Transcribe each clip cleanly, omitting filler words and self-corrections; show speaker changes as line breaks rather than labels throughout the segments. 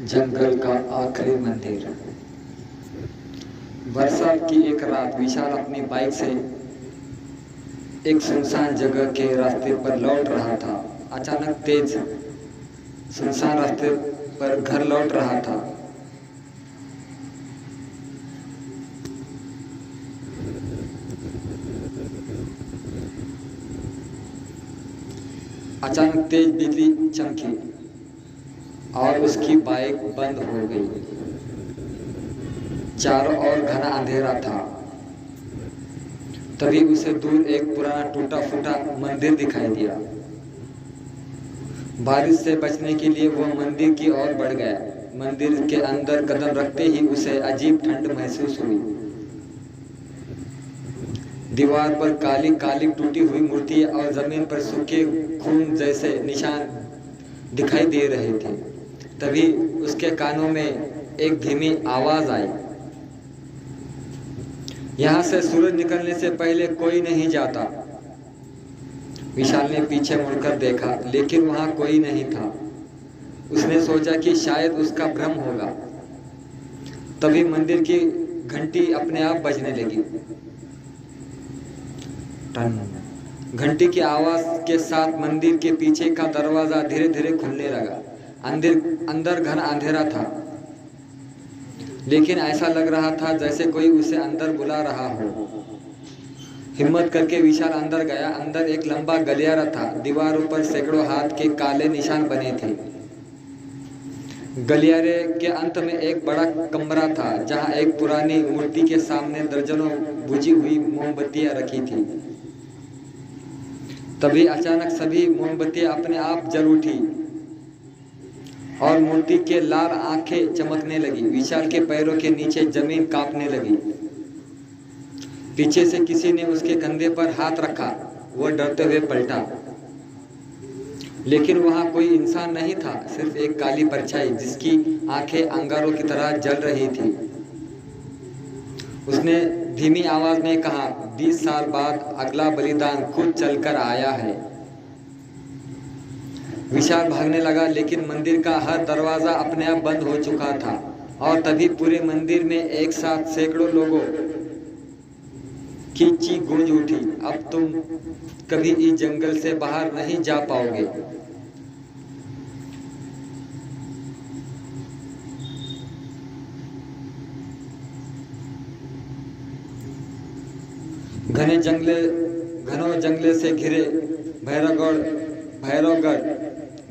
जंगल का आखिरी मंदिर। बरसात की एक रात विशाल अपनी बाइक से एक सुनसान जगह के रास्ते पर लौट रहा था। अचानक तेज सुनसान रास्ते पर घर लौट रहा था। अचानक तेज बिजली चमकी और उसकी बाइक बंद हो गई। चारों ओर घना अंधेरा था। तभी उसे दूर एक पुराना टूटा फूटा मंदिर दिखाई दिया। बारिश से बचने के लिए वह मंदिर की ओर बढ़ गया। मंदिर के अंदर कदम रखते ही उसे अजीब ठंड महसूस हुई। दीवार पर काली काली टूटी हुई मूर्तियां और जमीन पर सूखे खून जैसे निशान दिखाई दे रहे थे। तभी उसके कानों में एक धीमी आवाज आई, यहां से सूरज निकलने से पहले कोई नहीं जाता। विशाल ने पीछे मुड़कर देखा, लेकिन वहां कोई नहीं था। उसने सोचा कि शायद उसका भ्रम होगा। तभी मंदिर की घंटी अपने आप बजने लगी। टन। घंटी की आवाज के साथ मंदिर के पीछे का दरवाजा धीरे धीरे खुलने लगा। अंदर घना अंधेरा था, लेकिन ऐसा लग रहा था जैसे कोई उसे अंदर बुला रहा हो। हिम्मत करके विशाल अंदर गया। अंदर एक लंबा गलियारा था। दीवारों पर सैकड़ों हाथ के काले निशान बने थे। गलियारे के अंत में एक बड़ा कमरा था, जहां एक पुरानी मूर्ति के सामने दर्जनों बुझी हुई मोमबत्तियां रखी थी। तभी अचानक सभी मोमबत्तियां अपने आप जल उठी और मूर्ति के लाल आंखें चमकने लगी। विशाल के पैरों के नीचे जमीन कांपने लगी। पीछे से किसी ने उसके कंधे पर हाथ रखा। वह डरते हुए पलटा, लेकिन वहां कोई इंसान नहीं था, सिर्फ एक काली परछाई जिसकी आंखें अंगारों की तरह जल रही थी। उसने धीमी आवाज में कहा, 20 साल बाद अगला बलिदान खुद चलकर आया है। विशाल भागने लगा, लेकिन मंदिर का हर दरवाजा अपने आप बंद हो चुका था। और तभी पूरे मंदिर में एक साथ सैकड़ों लोगों की चीख गूंज उठी, अब तुम कभी इस जंगल से बाहर नहीं जा पाओगे। घनों जंगले से घिरे भैरवगढ़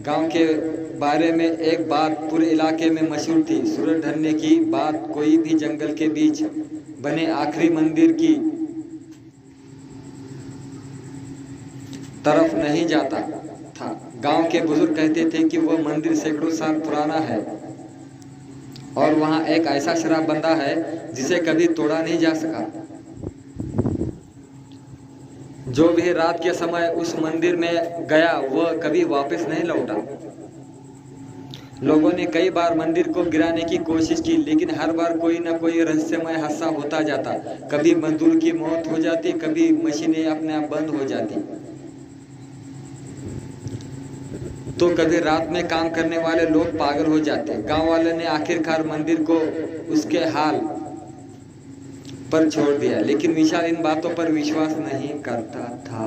गांव के बारे में एक बात पूरे इलाके में मशहूर थी। सूरज ढलने की बात कोई भी जंगल के बीच बने आखिरी मंदिर की तरफ नहीं जाता था। गांव के बुजुर्ग कहते थे कि वह मंदिर सैकड़ों साल पुराना है और वहां एक ऐसा शराब बंधा है जिसे कभी तोड़ा नहीं जा सका। जो भी रात के समय उस मंदिर में गया वह कभी वापस नहीं लौटा। लोगों ने कई बार मंदिर को गिराने की कोशिश की, लेकिन हर बार कोई न कोई रहस्यमय हादसा होता जाता। कभी मजदूर की मौत हो जाती, कभी मशीनें अपने आप बंद हो जाती, तो कभी रात में काम करने वाले लोग पागल हो जाते। गांव वाले ने आखिरकार मंदिर को उसके हाल पर छोड़ दिया, लेकिन विशाल इन बातों पर विश्वास नहीं करता था।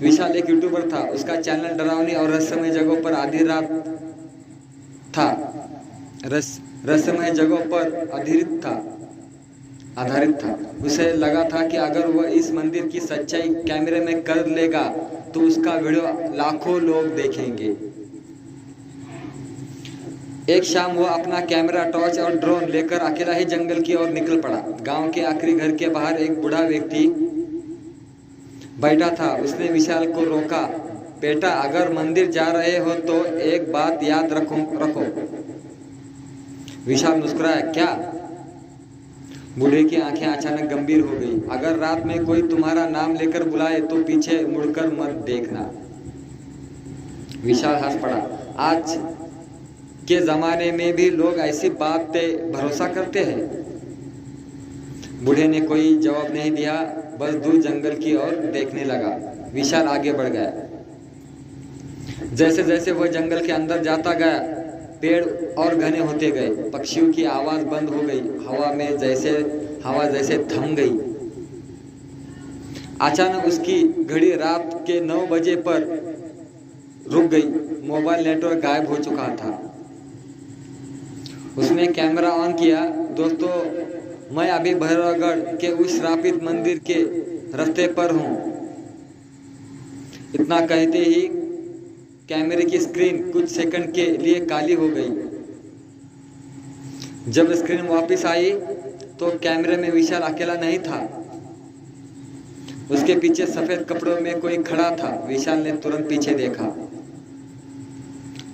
विशाल एक यूट्यूबर था। उसका चैनल डरावनी और रहस्यमय जगहों पर रहस्यमय जगहों पर आधारित था। उसे लगा था कि अगर वह इस मंदिर की सच्चाई कैमरे में कर लेगा तो उसका वीडियो लाखों लोग देखेंगे। एक शाम वह अपना कैमरा, टॉर्च और ड्रोन लेकर अकेला ही जंगल की ओर निकल पड़ा। गांव के आखिरी घर के बाहर एक बूढ़ा व्यक्ति बैठा था। उसने विशाल को रोका, बेटा अगर मंदिर जा रहे हो तो एक बात याद रखो। विशाल मुस्कुराया, क्या? बूढ़े की आंखें अचानक गंभीर हो गई। अगर रात में कोई तुम्हारा नाम लेकर बुलाए तो पीछे मुड़कर मत देखना। विशाल हंस पड़ा, आज के जमाने में भी लोग ऐसी बात पे भरोसा करते हैं। बूढ़े ने कोई जवाब नहीं दिया, बस दूर जंगल की ओर देखने लगा। विशाल आगे बढ़ गया। जैसे जैसे वह जंगल के अंदर जाता गया पेड़ और घने होते गए, पक्षियों की आवाज बंद हो गई, हवा जैसे थम गई। अचानक उसकी घड़ी रात के 9 बजे पर रुक गई। मोबाइल नेटवर्क गायब हो चुका था। उसने कैमरा ऑन किया। दोस्तों, मैं अभी भैरवगढ़ के उस श्रापित मंदिर के रास्ते पर हूँ। इतना कहते ही कैमरे की स्क्रीन कुछ सेकंड के लिए काली हो गई। जब स्क्रीन वापस आई तो कैमरे में विशाल अकेला नहीं था। उसके पीछे सफेद कपड़ों में कोई खड़ा था। विशाल ने तुरंत पीछे देखा,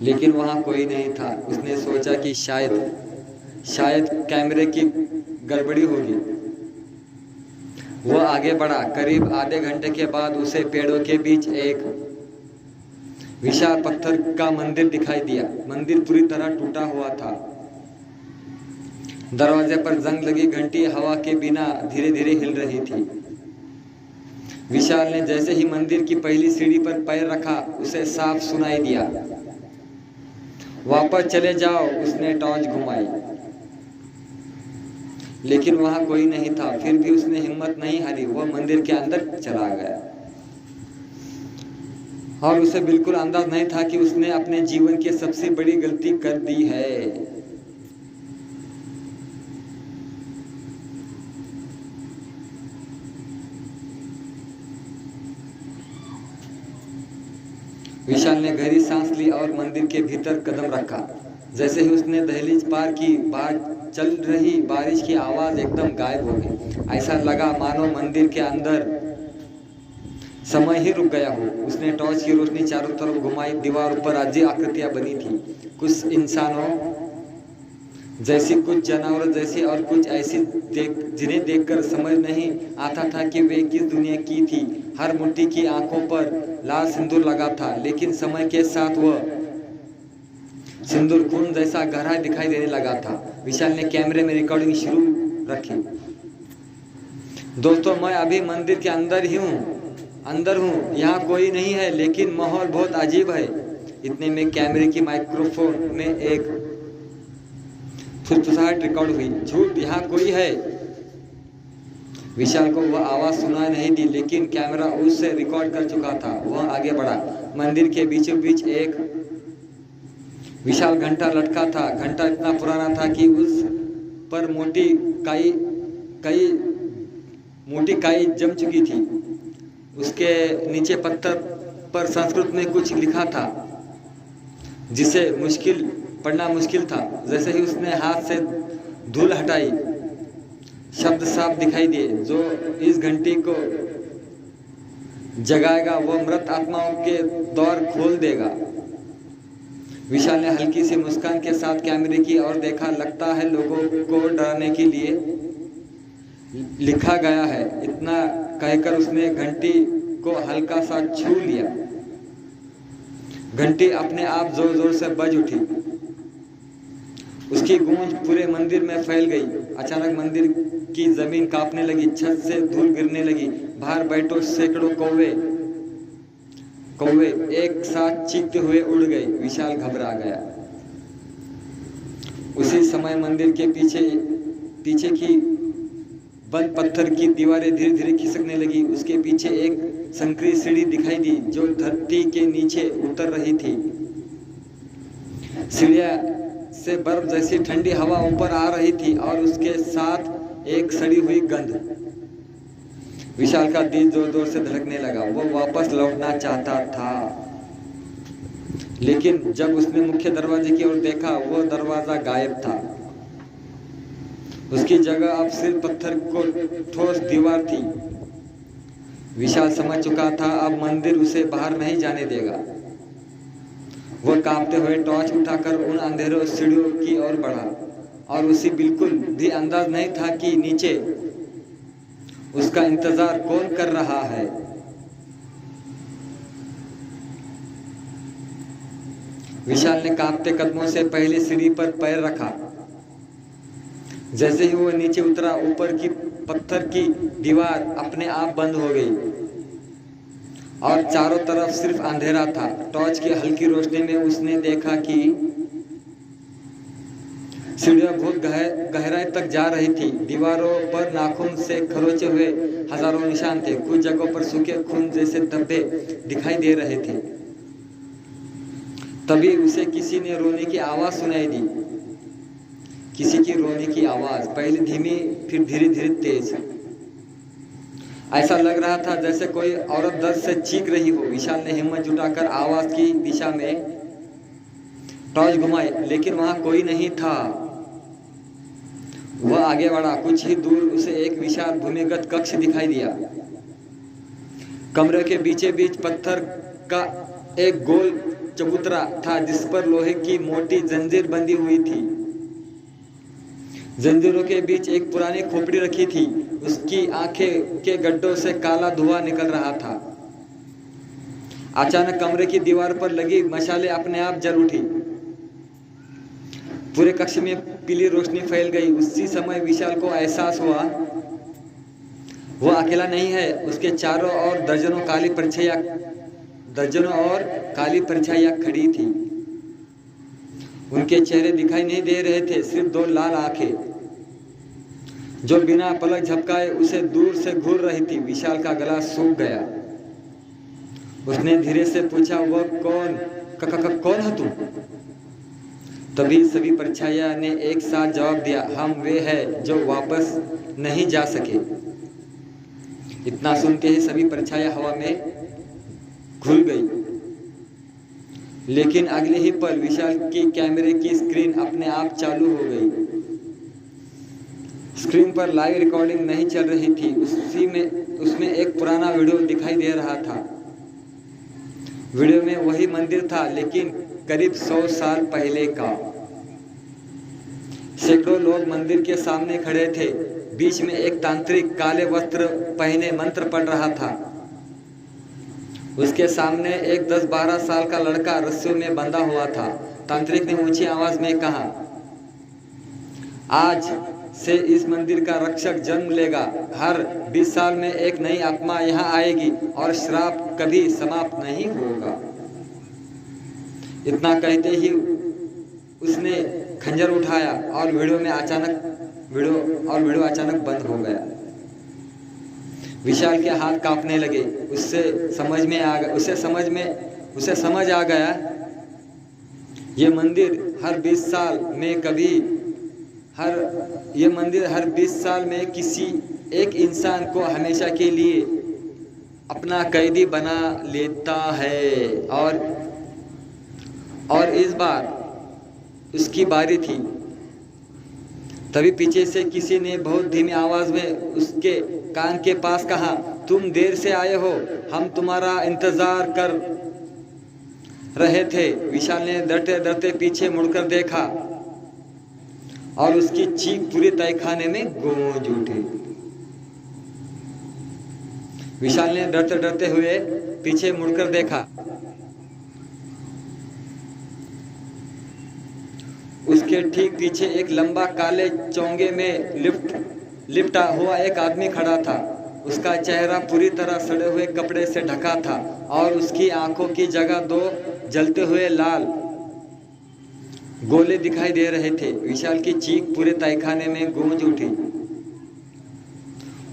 लेकिन वहां कोई नहीं था। उसने सोचा कि शायद कैमरे की गड़बड़ी होगी। वह आगे बढ़ा। करीब आधे घंटे के बाद उसे पेड़ों के बीच एक विशाल पत्थर का मंदिर दिखाई दिया। मंदिर पूरी तरह टूटा हुआ था। दरवाजे पर जंग लगी घंटी हवा के बिना धीरे धीरे हिल रही थी। विशाल ने जैसे ही मंदिर की पहली सीढ़ी पर पैर रखा, उसे साफ सुनाई दिया, वापस चले जाओ। उसने टॉर्च घुमाई, लेकिन वहां कोई नहीं था। फिर भी उसने हिम्मत नहीं हारी। वह मंदिर के अंदर चला गया और उसे बिल्कुल अंदाज नहीं था कि उसने अपने जीवन की सबसे बड़ी गलती कर दी है। विशाल ने गहरी सांस ली और मंदिर के भीतर कदम रखा। जैसे ही उसने दहलीज पार की, बाहर चल रही बारिश की आवाज एकदम गायब हो गई। ऐसा लगा मानो मंदिर के अंदर समय ही रुक गया हो। उसने टॉर्च की रोशनी चारों तरफ घुमाई। दीवार पर अजीब आकृतियां बनी थी, कुछ इंसानों जैसी, कुछ जानवरों जैसी और कुछ ऐसी जिन्हें देखकर समझ नहीं आता था कि वे किस दुनिया की थी। हर मूर्ति की आंखों पर लाल सिंदूर लगा था, लेकिन समय के साथ वह सिंदूर खून जैसा गहरा दिखाई देने लगा था। विशाल ने कैमरे में रिकॉर्डिंग शुरू रखी। दोस्तों, मैं अभी मंदिर के अंदर हूँ। यहाँ कोई नहीं है, लेकिन माहौल बहुत अजीब है। इतने में कैमरे की माइक्रोफोन में एक फुसफुसाहट रिकॉर्ड हुई। झूठ, यहाँ कोई है। विशाल को वह आवाज सुनाई नहीं दी, लेकिन कैमरा उससे रिकॉर्ड कर चुका था। वह आगे बढ़ा। मंदिर के बीचों बीच एक विशाल घंटा लटका था। घंटा इतना पुराना था कि उस पर मोटी काई जम चुकी थी। उसके नीचे पत्थर पर संस्कृत में कुछ लिखा था, जिसे पढ़ना मुश्किल था। जैसे ही उसने हाथ से धूल हटाई, शब्द साफ दिखाई दिए, जो इस घंटी को जगाएगा वह मृत आत्माओं के द्वार खोल देगा। विशाल ने हल्की सी मुस्कान के साथ कैमरे की ओर देखा। लगता है लोगों को डराने के लिए लिखा गया है। इतना कहकर उसने घंटी को हल्का सा छू लिया। घंटी अपने आप जोर जोर से बज उठी। उसकी गूंज पूरे मंदिर में फैल गई। अचानक मंदिर की जमीन कांपने लगी, छत से धूल गिरने लगी। बाहर बैठो सैकड़ों कौवे एक साथ चीखते हुए उड़ गए। विशाल घबरा गया। उसी समय मंदिर के पीछे की बंद पत्थर की दीवारें धीरे धीरे खिसकने लगी। उसके पीछे एक संकरी सीढ़ी दिखाई दी, जो धरती के नीचे उतर रही थी। सीढ़ियां से बर्फ जैसी ठंडी हवा ऊपर आ रही थी और उसके साथ एक सड़ी हुई गंध। विशाल का दिल जोर जोर से धड़कने लगा। वो वापस लौटना चाहता था, लेकिन जब उसने मुख्य दरवाजे की ओर देखा, वो दरवाजा गायब था। उसकी जगह अब सिर्फ पत्थर को ठोस दीवार थी। विशाल समझ चुका था अब मंदिर उसे बाहर नहीं जाने देगा। वह कांपते हुए टॉर्च उठाकर उन अंधेरों सीढ़ियों की ओर बढ़ा, और उसे बिल्कुल भी अंदाज नहीं था कि नीचे उसका इंतजार कौन कर रहा है। विशाल ने कांपते कदमों से पहली सीढ़ी पर पैर रखा। जैसे ही वो नीचे उतरा, ऊपर की पत्थर की दीवार अपने आप बंद हो गई और चारों तरफ सिर्फ अंधेरा था। टॉर्च की हल्की रोशनी में उसने देखा कि सीढ़ियां बहुत गहराई तक जा रही थी। दीवारों पर नाखून से खरोचे हुए हजारों निशान थे। कुछ जगहों पर सूखे खून जैसे धब्बे दिखाई दे रहे थे। तभी उसे किसी ने रोने की आवाज सुनाई दी। किसी की रोने की आवाज, पहले धीमी फिर धीरे धीरे तेज। ऐसा लग रहा था जैसे कोई औरत दर्द से चीख रही हो। विशाल ने हिम्मत जुटाकर आवाज की दिशा में टॉर्च घुमाई, लेकिन वहां कोई नहीं था। वह आगे बढ़ा। कुछ ही दूर उसे एक विशाल भूमिगत कक्ष दिखाई दिया। कमरे के बीचे बीच पत्थर का एक गोल चबूतरा था जिस पर लोहे की मोटी जंजीर बंधी हुई थी। जंजीरों के बीच एक पुरानी खोपड़ी रखी थी। उसकी आंखें के गड्ढों से काला धुआं निकल रहा था। अचानक कमरे की दीवार पर लगी मशालें अपने आप जल उठी। पूरे कक्ष में पीली रोशनी फैल गई। उसी समय विशाल को एहसास हुआ वह अकेला नहीं है। उसके चारों ओर दर्जनों और काली परछाइयां खड़ी थी। उनके चेहरे दिखाई नहीं दे रहे थे, सिर्फ दो लाल आंखें जो बिना पलक झपकाए उसे दूर से घूर रही थी। विशाल का गला सूख गया। उसने धीरे से पूछा, वह कौन है तुम? तभी सभी परछाइयां ने एक साथ जवाब दिया, हम वे हैं जो वापस नहीं जा सके। इतना सुनते ही सभी परछाइयां हवा में घुल गई। लेकिन अगले ही पल विशाल की कैमरे की स्क्रीन अपने आप चालू हो गई। स्क्रीन पर लाइव रिकॉर्डिंग नहीं चल रही थी। उसमें एक पुराना वीडियो दिखाई दे रहा था। वीडियो में वही मंदिर था, लेकिन करीब 100 साल पहले का। सैकड़ों लोग मंदिर के सामने खड़े थे। बीच में एक तांत्रिक काले वस्त्र पहने मंत्र पढ़ रहा था। उसके सामने एक 10-12 साल का लड़का रस्सियों में बंधा हुआ था। तांत्रिक ने ऊंची आवाज में कहा, आज से इस मंदिर का रक्षक जन्म लेगा। हर 20 साल में एक नई आत्मा यहाँ आएगी और श्राप कभी समाप्त नहीं होगा। इतना कहते ही उसने खंजर उठाया और वीडियो अचानक बंद हो गया। विशाल के हाथ कांपने लगे। उसे समझ आ गया ये मंदिर हर 20 साल में किसी एक इंसान को हमेशा के लिए अपना कैदी बना लेता है। और इस बार उसकी बारी थी। तभी पीछे से किसी ने बहुत धीमी आवाज में उसके कान के पास कहा, तुम देर से आए हो, हम तुम्हारा इंतजार कर रहे थे। विशाल ने डरते डरते पीछे मुड़कर देखा और उसकी चीख पूरे तहखाने में गूंज उठी। विशाल ने डरते डरते हुए पीछे मुड़कर देखा। उसके ठीक पीछे एक लंबा काले चोंगे में लिपटा हुआ एक आदमी खड़ा था। उसका चेहरा पूरी तरह सड़े हुए कपड़े से ढका था और उसकी आंखों की जगह 2 जलते हुए लाल गोले दिखाई दे रहे थे। विशाल की चीख पूरे तहखाने में गूंज उठी।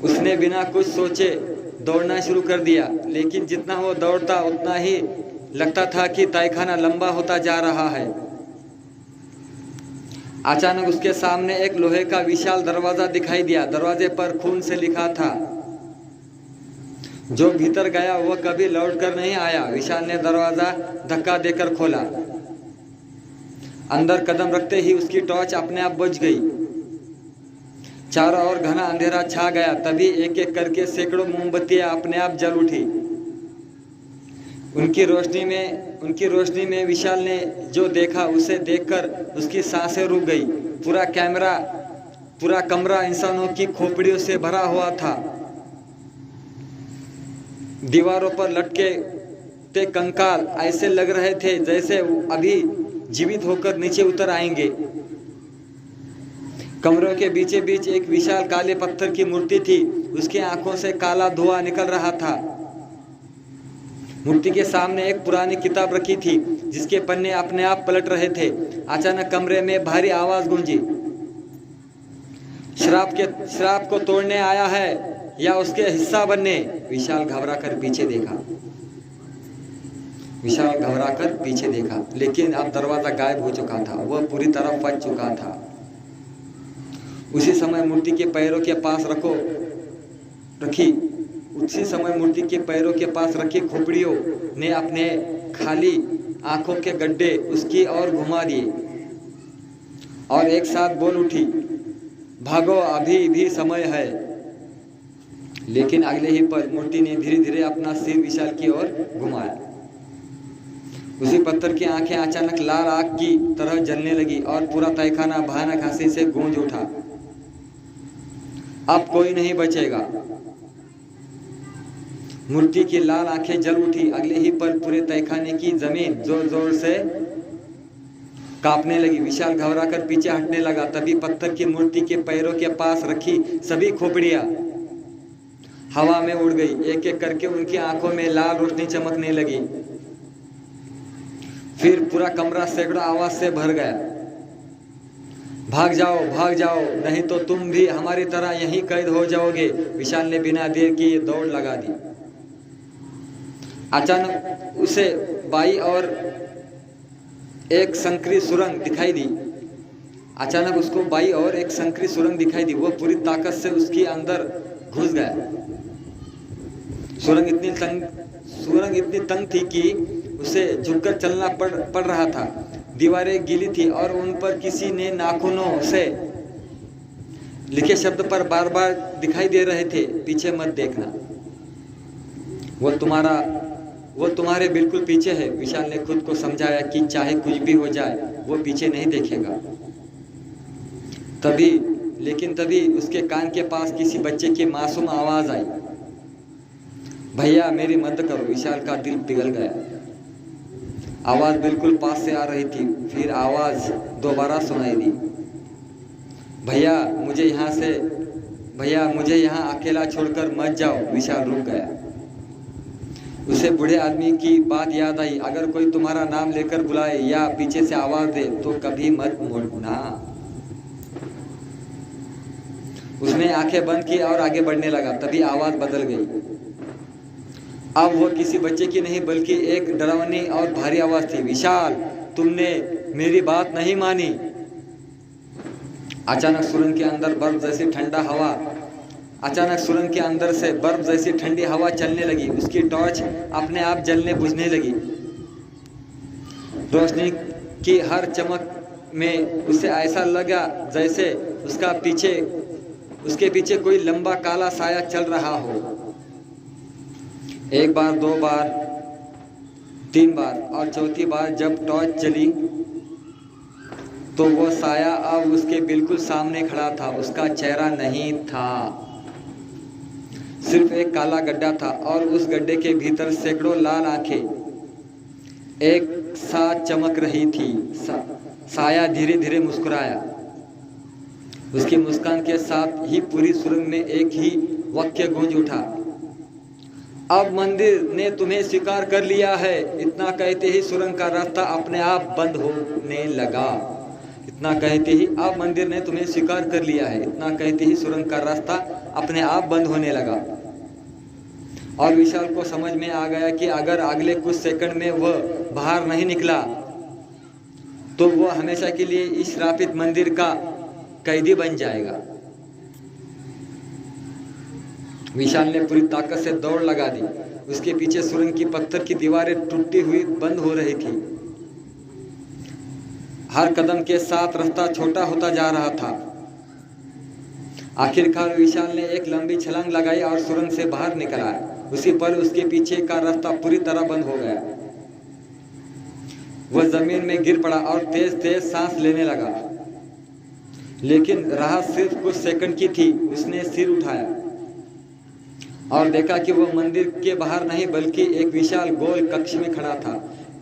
उसने बिना कुछ सोचे दौड़ना शुरू कर दिया, लेकिन जितना वो दौड़ता उतना ही लगता था कि तहखाना लंबा होता जा रहा है। अचानक उसके सामने एक लोहे का विशाल दरवाजा दिखाई दिया। दरवाजे पर खून से लिखा था, जो भीतर गया वह कभी लौट कर नहीं आया। विशाल ने दरवाजा धक्का देकर खोला। अंदर कदम रखते ही उसकी टॉर्च अपने आप बुझ गई। चारों ओर घना अंधेरा छा गया। तभी एक एक करके सैकड़ों मोमबत्तियां अपने आप जल उठी। उनकी रोशनी में विशाल ने जो देखा उसे देखकर उसकी सांसें रुक गई। पूरा कमरा इंसानों की खोपड़ियों से भरा हुआ था। दीवारों पर लटके कंकाल ऐसे लग रहे थे जैसे अभी जीवित होकर नीचे उतर आएंगे। कमरों के बीचे बीच एक विशाल काले पत्थर की मूर्ति थी। उसकी आंखों से काला धुआं निकल रहा था। मूर्ति के सामने एक पुरानी किताब रखी थी। जिसके पन्ने अपने आप पलट रहे थे। अचानक कमरे में भारी आवाज गूंजी। श्राप को तोड़ने आया है या उसके हिस्सा बनने? विशाल घबराकर पीछे देखा, लेकिन अब दरवाजा गायब हो चुका था। वह पूरी तरह फट चुका था। उसी समय मूर्ति के पैरों के पास रखी खोपड़ियों ने अपने खाली आंखों के गड्ढे उसकी ओर घुमा दिए और एक साथ बोल उठी, भागो, अभी भी समय है। लेकिन अगले ही पल मूर्ति ने धीरे धीरे अपना सिर विशाल की ओर घुमाया। उसी पत्थर की आंखें अचानक लाल आग की तरह जलने लगी और पूरा तहखाना भयानक हंसी से गूंज उठा। अब कोई नहीं बचेगा। मूर्ति की लाल आंखें जल उठी। अगले ही पल पूरे तहखाने की जमीन जोर जोर से कांपने लगी। विशाल घबराकर पीछे हटने लगा। तभी पत्थर की मूर्ति के पैरों के पास रखी सभी खोपड़ियां हवा में उड़ गई। एक एक करके उनकी आंखों में लाल रोशनी चमकने लगी। फिर पूरा कमरा सैकड़ों आवाज से भर गया। भाग जाओ, नहीं तो तुम भी हमारी तरह यहीं कैद हो जाओगे। विशाल ने बिना देर किए दौड़ लगा दी। अचानक उसे बाई और एक संकरी सुरंग दिखाई दी। वह पूरी ताकत से उसके अंदर घुस गया। सुरंग इतनी तंग थी कि उसे झुककर चलना पड़ रहा था। दीवारें गीली थी और उन पर किसी ने नाखूनों से लिखे शब्द पर बार बार दिखाई दे रहे थे, पीछे मत देखना, वो तुम्हारे बिल्कुल पीछे है। विशाल ने खुद को समझाया कि चाहे कुछ भी हो जाए वो पीछे नहीं देखेगा। तभी उसके कान के पास किसी बच्चे की मासूम आवाज आई, भैया मेरी मदद करो। विशाल का दिल पिघल गया। आवाज बिल्कुल पास से आ रही थी। फिर आवाज दोबारा सुनाई दी, भैया मुझे यहाँ अकेला छोड़कर मत जाओ। विशाल रुक गया। उसे बूढ़े आदमी की बात याद आई, अगर कोई तुम्हारा नाम लेकर बुलाए या पीछे से आवाज दे तो कभी मत मुड़ना। उसने आंखें बंद की और आगे बढ़ने लगा। तभी आवाज बदल गई। अब वो किसी बच्चे की नहीं बल्कि एक डरावनी और भारी आवाज थी, विशाल तुमने मेरी बात नहीं मानी। अचानक सुरंग के अंदर से बर्फ जैसी ठंडी हवा चलने लगी। उसकी टॉर्च अपने आप जलने बुझने लगी। रोशनी की हर चमक में उसे ऐसा लगा जैसे उसके पीछे कोई लंबा काला साया चल रहा हो। एक बार, दो बार, 3 बार और चौथी बार जब टॉर्च जली तो वो साया अब उसके बिल्कुल सामने खड़ा था। उसका चेहरा नहीं था, सिर्फ एक काला गड्ढा था और उस गड्ढे के भीतर सैकड़ों लाल आंखें एक साथ चमक रही थी। साया धीरे धीरे मुस्कुराया। उसकी मुस्कान के साथ ही पूरी सुरंग में एक ही वाक्य गूंज उठा, अब मंदिर ने तुम्हें स्वीकार कर लिया है। इतना कहते ही सुरंग का रास्ता अपने आप बंद होने लगा। इतना कहते ही अब मंदिर ने तुम्हें स्वीकार कर लिया है। इतना कहते ही सुरंग का रास्ता अपने आप बंद होने लगा और विशाल को समझ में आ गया कि अगर अगले कुछ सेकंड में वह बाहर नहीं निकला तो वह हमेशा के लिए इस श्रापित मंदिर का कैदी बन जाएगा। विशाल ने पूरी ताकत से दौड़ लगा दी। उसके पीछे सुरंग की पत्थर की दीवारें टूटी हुई बंद हो रही थी। हर कदम के साथ रास्ता छोटा होता जा रहा था। आखिरकार विशाल ने एक लंबी छलांग लगाई और सुरंग से बाहर निकल आया। उसी पर उसके पीछे का रास्ता पूरी तरह बंद हो गया। वह जमीन में गिर पड़ा और तेज तेज सांस लेने लगा, लेकिन राहत सिर्फ कुछ सेकंड की थी। उसने सिर उठाया और देखा कि वह मंदिर के बाहर नहीं बल्कि एक विशाल गोल कक्ष में खड़ा था।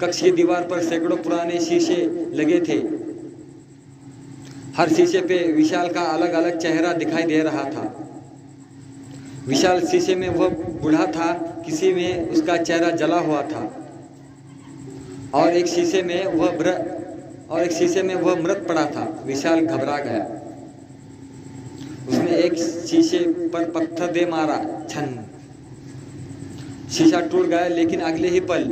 कक्ष की दीवार पर सैकड़ों पुराने शीशे लगे थे। हर शीशे पे विशाल का अलग अलग चेहरा दिखाई दे रहा था। विशाल शीशे में वह बूढ़ा था, किसी में उसका चेहरा जला हुआ था और एक शीशे में वह मृत पड़ा था। विशाल घबरा गया। उसने एक शीशे पर पत्थर दे मारा, छन। शीशा टूट गया, लेकिन अगले ही पल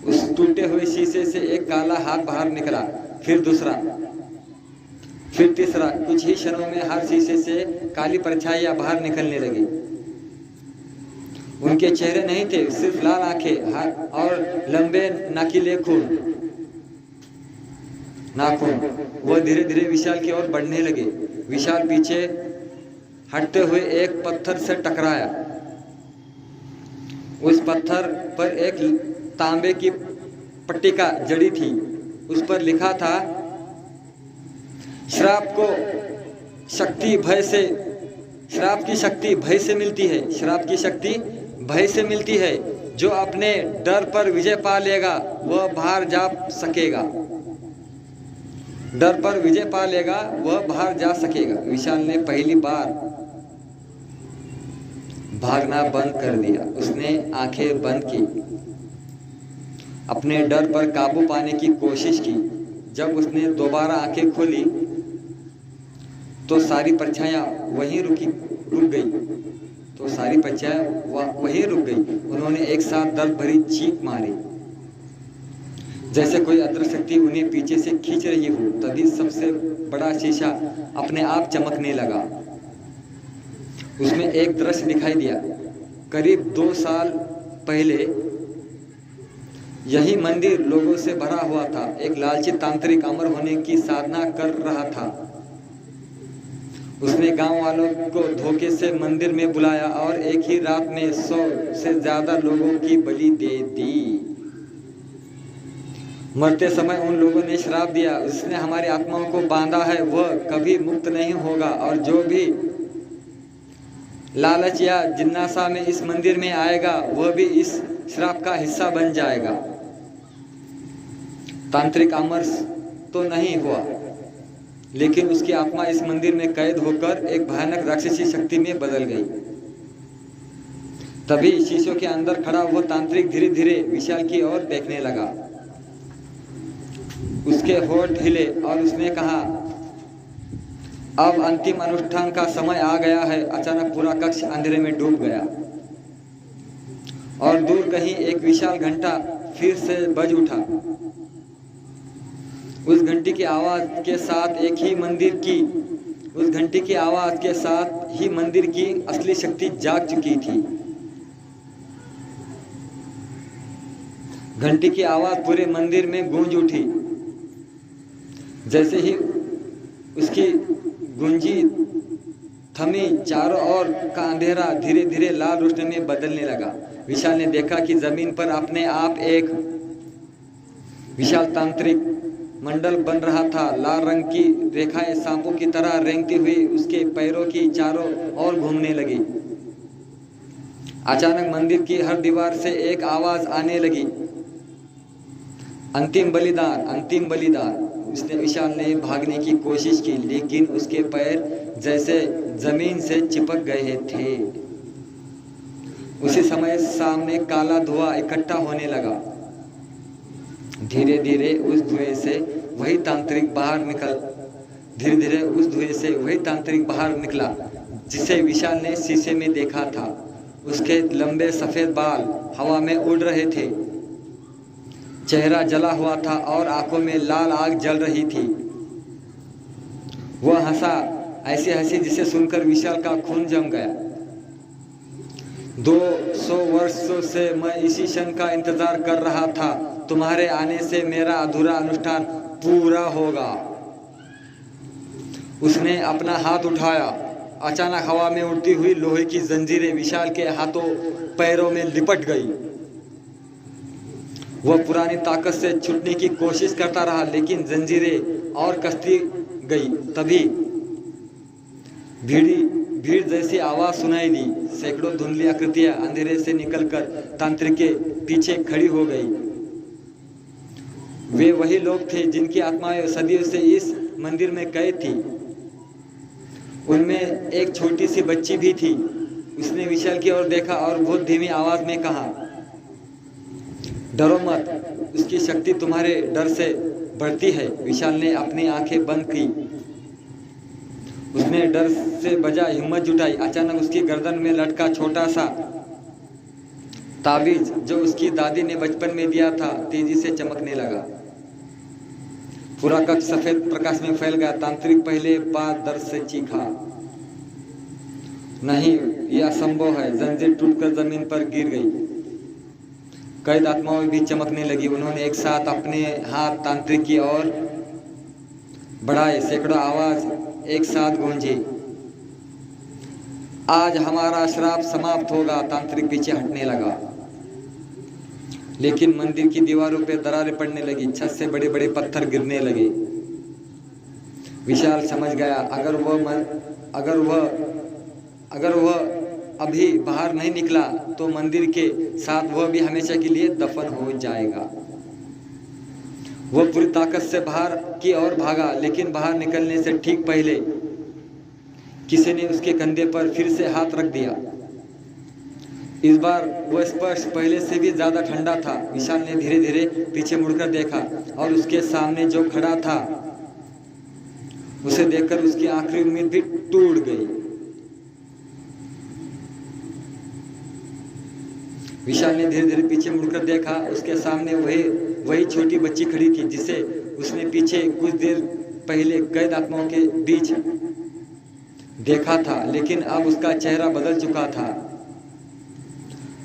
उस टूटे हुए शीशे से एक काला हाथ बाहर निकला, फिर दूसरा, फिर तीसरा। कुछ ही क्षणों में हर शीशे से काली परछाइयां बाहर निकलने लगी। उनके चेहरे नहीं थे, सिर्फ लाल आंखें और लंबे नाकीले नाखून। वह धीरे धीरे विशाल की ओर बढ़ने लगे। विशाल पीछे हटते हुए एक पत्थर से टकराया। उस पत्थर पर एक तांबे की पट्टिका जड़ी थी। उस पर लिखा था, श्राप की शक्ति भय से मिलती है। श्राप की शक्ति भय से मिलती है। जो अपने डर पर विजय पा लेगा वह बाहर जा सकेगा। डर पर विजय पा लेगा वह बाहर जा सकेगा। विशाल ने पहली बार भागना बंद कर दिया। उसने आंखें बंद की, अपने डर पर काबू पाने की कोशिश की। जब उसने दोबारा आंखें खोली तो सारी परछाइयां वहीं रुक गई। उन्होंने एक साथ दर्द भरी चीख मारी, जैसे कोई अदृश्य शक्ति उन्हें पीछे से खींच रही हो। तभी सबसे बड़ा शीशा अपने आप चमकने लगा। उसमें एक दृश्य दिखाई दिया। करीब 2 साल पहले यही मंदिर लोगों से भरा हुआ था। एक लालची तांत्रिक अमर होने की साधना कर रहा था। उसने गांव वालों को धोखे से मंदिर में बुलाया और एक ही रात में 100 से ज्यादा लोगों की बलि दे दी। मरते समय उन लोगों ने श्राप दिया, उसने हमारी आत्माओं को बांधा है, वह कभी मुक्त नहीं होगा। और जो भी लालच या जिज्ञासा में इस मंदिर में आएगा वह भी इस श्राप का हिस्सा बन जाएगा। तांत्रिक अमर तो नहीं हुआ, लेकिन उसकी आत्मा इस मंदिर में कैद होकर एक भयानक राक्षसी शक्ति में बदल गई। तभी शीशों के अंदर खड़ा हुआ तांत्रिक धीरे धीरे विशाल की ओर देखने लगा। उसके होठ हिले और उसने कहा, अब अंतिम अनुष्ठान का समय आ गया है। अचानक पूरा कक्ष अंधेरे में डूब गया और दूर कहीं एक विशाल घंटा फिर से बज उठा। उस घंटी की आवाज के साथ ही मंदिर की असली शक्ति जाग चुकी थी। घंटी की आवाज पूरे मंदिर में गूंज उठी। जैसे ही उसकी गूंजी थमी, चारों ओर का अंधेरा धीरे धीरे लाल रोशनी में बदलने लगा। विशाल ने देखा कि जमीन पर अपने आप एक विशाल तांत्रिक मंडल बन रहा था। लाल रंग की रेखाएं सांपों की तरह रेंगती हुई उसके पैरों की चारों ओर घूमने लगी। अचानक मंदिर की हर दीवार से एक आवाज आने लगी, अंतिम बलिदान, अंतिम बलिदान। उसने विशाल ने भागने की कोशिश की, लेकिन उसके पैर जैसे जमीन से चिपक गए थे। उसी समय सामने काला धुआं इकट्ठा होने लगा। धीरे धीरे उस धुएं से वही तांत्रिक बाहर निकला जिसे विशाल ने शीशे में देखा था। उसके लंबे सफेद बाल हवा में उड़ रहे थे, चेहरा जला हुआ था और आंखों में लाल आग जल रही थी। वह हंसा, ऐसी हंसी जिसे सुनकर विशाल का खून जम गया। 200 वर्षों से मैं इसी क्षण का इंतजार कर रहा था। तुम्हारे आने से मेरा अधूरा अनुष्ठान पूरा होगा। उसने अपना हाथ उठाया। अचानक हवा में उड़ती हुई लोहे की जंजीरें विशाल के हाथों पैरों में लिपट गई। वह पुरानी ताकत से छूटने की कोशिश करता रहा, लेकिन जंजीरें और कसती गई। तभी भीड़ जैसी आवाज सुनाई दी। सैकड़ों धुंधली आकृतियां अंधेरे से निकलकर तांत्रिक के पीछे खड़ी हो गई। वे वही लोग थे जिनकी आत्माएं सदियों से इस मंदिर में कैद थी। उनमें एक छोटी सी बच्ची भी थी। उसने विशाल की ओर देखा और बहुत धीमी आवाज में कहा, डरो मत, उसकी शक्ति तुम्हारे डर से बढ़ती है। विशाल ने अपनी आंखें बंद की। उसने डर से बजाय हिम्मत जुटाई। अचानक उसकी गर्दन में लटका छोटा सा ताबीज जो उसकी दादी ने बचपन में दिया था तेजी से चमकने लगा। पूरा कक्ष सफेद प्रकाश में फैल गया। तांत्रिक पहले बार दर्द से चीखा। नहीं, यह असंभव है। जंजीर टूटकर जमीन पर गिर गई। कैद आत्माएं भी चमकने लगी। उन्होंने एक साथ अपने हाथ तांत्रिक की ओर बढ़ाए। सैकड़ों आवाज एक साथ गूंजी। आज हमारा श्राप समाप्त होगा। तांत्रिक पीछे हटने लगा, लेकिन मंदिर की दीवारों पर दरारें पड़ने लगी। छत से बड़े बड़े पत्थर गिरने लगे। विशाल समझ गया, अगर वह अभी बाहर नहीं निकला तो मंदिर के साथ वह भी हमेशा के लिए दफन हो जाएगा। वह पूरी ताकत से बाहर की ओर भागा, लेकिन बाहर निकलने से ठीक पहले किसी ने उसके कंधे पर फिर से हाथ रख दिया। इस बार वह स्पर्श पहले से भी ज्यादा ठंडा था। विशाल ने धीरे धीरे पीछे मुड़कर देखा और उसके सामने जो खड़ा था उसे देखकर उसकी आखिरी उम्मीद भी टूट गई। विशाल ने धीरे धीरे पीछे मुड़कर देखा। उसके सामने वही छोटी बच्ची खड़ी थी जिसे उसने पीछे कुछ देर पहले कैद आत्माओं के बीच देखा था, लेकिन अब उसका चेहरा बदल चुका था।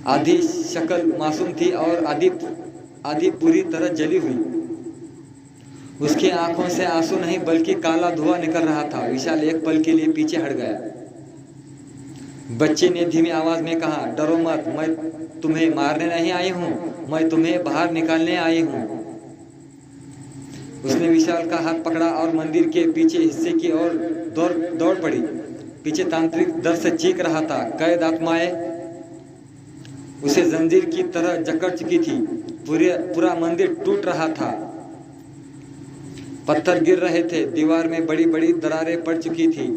आधी शक्ल मासूम थी और आधी पूरी तरह जली हुई। उसकी आंखों से आंसू नहीं बल्कि काला धुआं निकल रहा था। विशाल एक पल के लिए पीछे हट गया। बच्चे ने धीमी आवाज में कहा, डरो मत, मैं तुम्हें मारने नहीं आई हूं, मैं तुम्हें बाहर निकालने आई हूं। उसने विशाल का हाथ पकड़ा और मंदिर के पीछे हिस्से की ओर दौड़ पड़ी। पीछे तांत्रिक दर्द से चीख रहा था। कैद आत्माएं उसे जंजीर की तरह जकड़ चुकी थी। पूरा मंदिर टूट रहा था। पत्थर गिर रहे थे। दीवार में बड़ी बड़ी दरारें पड़ चुकी थी।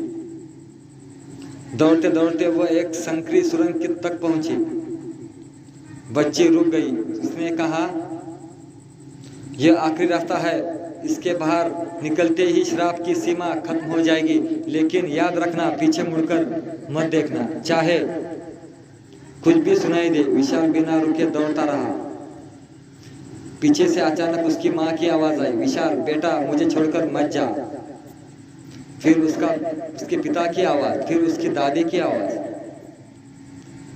दौड़ते दौड़ते वह एक संकरी सुरंग तक पहुंची। बच्ची रुक गई। उसने कहा, यह आखिरी रास्ता है। इसके बाहर निकलते ही श्राप की सीमा खत्म हो जाएगी, लेकिन याद रखना, पीछे मुड़कर मत देखना, चाहे कुछ भी सुनाई दे। विशाल बिना रुके दौड़ता रहा। पीछे से अचानक उसकी माँ की आवाज आई, विशाल बेटा, मुझे छोड़कर मत जा। फिर उसके पिता की आवाज, फिर उसकी दादी की आवाज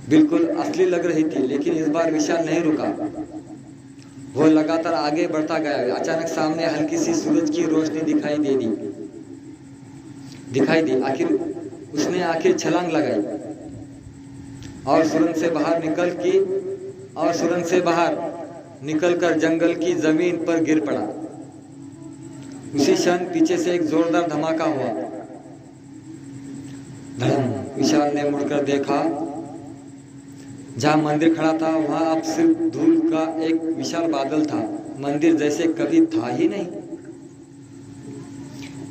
बिल्कुल असली लग रही थी, लेकिन इस बार विशाल नहीं रुका। वह लगातार आगे बढ़ता गया। अचानक सामने हल्की सी सूरज की रोशनी दिखाई दी। उसने आखिर छलांग लगाई और सुरंग से बाहर निकलकर जंगल की जमीन पर गिर पड़ा। उसी क्षण पीछे से एक जोरदार धमाका हुआ। धड़म। विशाल ने मुड़कर देखा। जहां मंदिर खड़ा था वहां अब सिर्फ धूल का एक विशाल बादल था। मंदिर जैसे कभी था ही नहीं।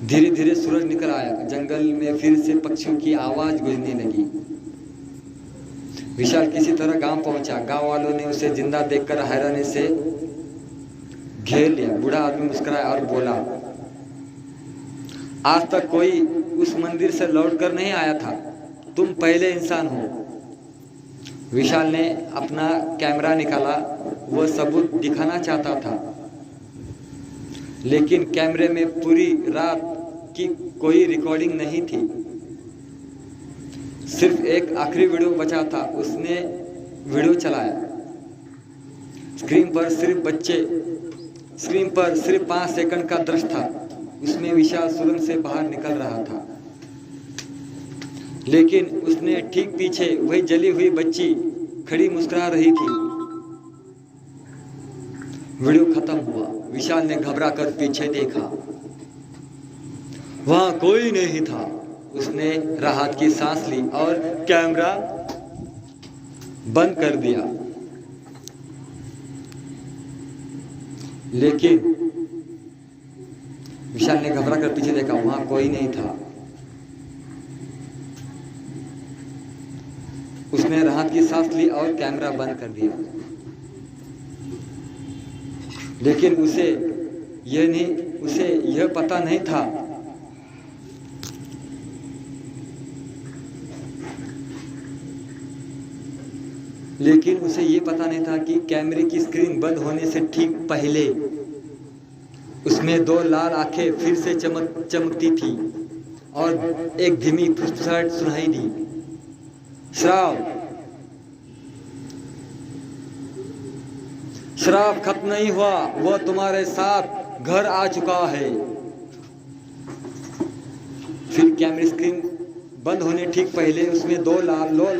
धीरे धीरे सूरज निकल आया। जंगल में फिर से पक्षियों की आवाज गूंजने लगी। विशाल किसी तरह गांव पहुंचा। गांव वालों ने उसे जिंदा देखकर हैरानी से घेर लिया। बूढ़ा आदमी मुस्कुराया और बोला, आज तक कोई उस मंदिर से लौटकर नहीं आया था। तुम पहले इंसान हो। विशाल ने अपना कैमरा निकाला। वह सबूत दिखाना चाहता था, लेकिन कैमरे में पूरी रात की कोई रिकॉर्डिंग नहीं थी। सिर्फ एक आखिरी वीडियो बचा था। उसने वीडियो चलाया। स्क्रीन पर सिर्फ 5 सेकंड का दृश्य था। उसमें विशाल सुरंग से बाहर निकल रहा था, लेकिन उसने ठीक पीछे वही जली हुई बच्ची खड़ी मुस्कुरा रही थी। वीडियो खत्म हुआ। विशाल ने घबरा कर पीछे देखा। वहां कोई नहीं था। उसने राहत की सांस ली और कैमरा बंद कर दिया। लेकिन विशाल ने घबरा कर पीछे देखा। वहां कोई नहीं था। उसने राहत की सांस ली और कैमरा बंद कर दिया। लेकिन उसे यह पता नहीं था कि कैमरे की स्क्रीन बंद होने से ठीक पहले उसमें दो लाल आंखें फिर से चमकती थी और एक धीमी फुसफुसाहट सुनाई दी। शराब खत्म नहीं हुआ, वह तुम्हारे साथ घर आ चुका है। फिर कैमरे स्क्रीन बंद होने ठीक पहले उसमें दो लाल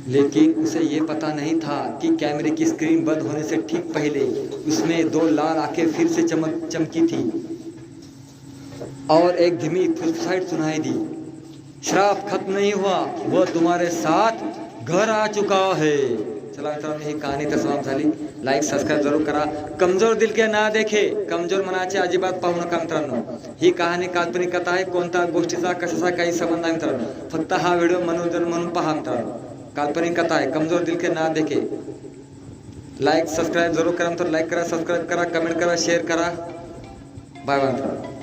लेकिन उसे ये पता नहीं था कि कैमरे की स्क्रीन बंद होने से ठीक पहले उसमें दो लाल आंखें फिर से चमकी थी और एक धीमी फुसफुसाहट सुनाई दी। शराब खत्म नहीं हुआ, वह तुम्हारे साथ घर आ चुका है। चला मित्रांनो, ही कहाणी तर समाप्त झाली. लाईक सबस्क्राईब जरूर करा. कमजोर दिल के ना देखे, कमजोर मनाचे अजिबात पाहू नका मित्रांनो. ही कहाणी काल्पनिक कथा आहे, कोणता गोष्टीचा कशाचा काही संबंध नाही मित्रांनो. फक्त हा व्हिडिओ मनोरंजन म्हणून पहा मित्रांनो. काल्पनिक कथा आहे, कमजोर दिल के ना देखे. लाईक सबस्क्राईब जरूर करा मित्रांनो. लाईक करा, सबस्क्राईब करा, कमेंट करा, शेअर करा. बाय बाय मित्रांनो.